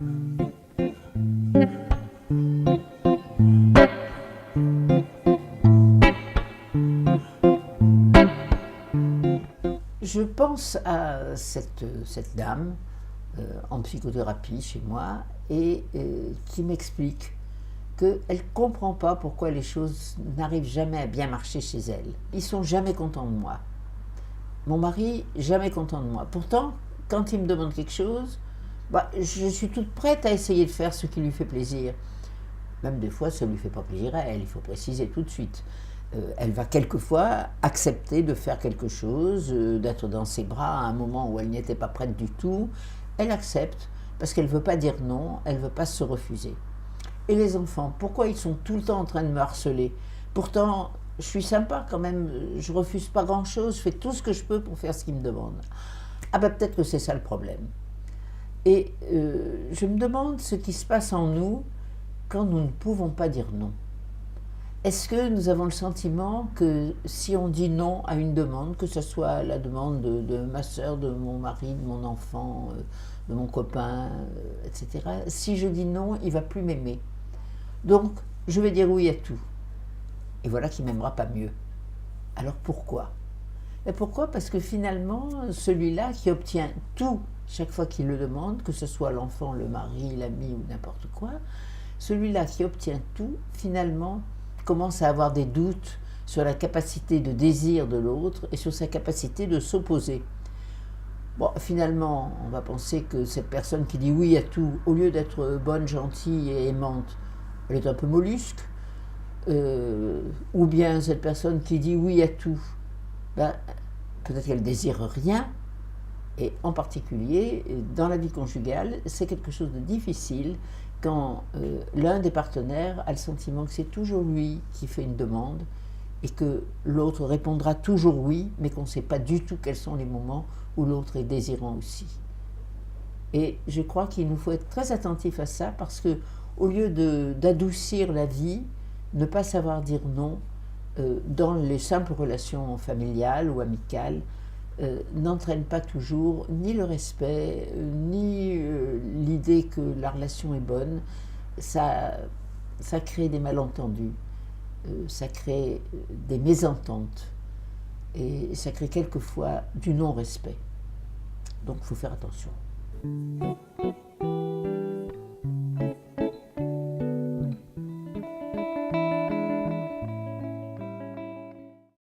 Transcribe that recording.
Je pense à cette dame en psychothérapie chez moi et qui m'explique qu'elle ne comprend pas pourquoi les choses n'arrivent jamais à bien marcher chez elle. Ils sont jamais contents de moi. Mon mari, jamais content de moi. Pourtant, quand il me demande quelque chose, je suis toute prête à essayer de faire ce qui lui fait plaisir. Même des fois, ça ne lui fait pas plaisir à elle, il faut préciser tout de suite. Elle va quelquefois accepter de faire quelque chose, d'être dans ses bras à un moment où elle n'y était pas prête du tout. Elle accepte parce qu'elle ne veut pas dire non, elle ne veut pas se refuser. Et les enfants, pourquoi ils sont tout le temps en train de me harceler? Pourtant, je suis sympa quand même, je refuse pas grand-chose, je fais tout ce que je peux pour faire ce qu'ils me demandent. Ah ben peut-être que c'est ça le problème. Et je me demande ce qui se passe en nous quand nous ne pouvons pas dire non. Est-ce que nous avons le sentiment que si on dit non à une demande, que ce soit la demande de ma soeur, de mon mari, de mon enfant, de mon copain, etc., si je dis non, il ne va plus m'aimer. Donc, je vais dire oui à tout. Et voilà qu'il ne m'aimera pas mieux. Alors pourquoi? Et pourquoi? Parce que finalement, celui-là qui obtient tout chaque fois qu'il le demande, que ce soit l'enfant, le mari, l'ami ou n'importe quoi, celui-là qui obtient tout, finalement, commence à avoir des doutes sur la capacité de désir de l'autre et sur sa capacité de s'opposer. Bon, finalement, on va penser que cette personne qui dit oui à tout, au lieu d'être bonne, gentille et aimante, elle est un peu mollusque. Ou bien cette personne qui dit oui à tout, peut-être qu'elle désire rien. Et en particulier, dans la vie conjugale, c'est quelque chose de difficile quand l'un des partenaires a le sentiment que c'est toujours lui qui fait une demande et que l'autre répondra toujours oui, mais qu'on ne sait pas du tout quels sont les moments où l'autre est désirant aussi. Et je crois qu'il nous faut être très attentifs à ça parce que, au lieu d'adoucir la vie, ne pas savoir dire non dans les simples relations familiales ou amicales n'entraîne pas toujours ni le respect, ni l'idée que la relation est bonne. Ça crée des malentendus, ça crée des mésententes et ça crée quelquefois du non-respect. Donc il faut faire attention.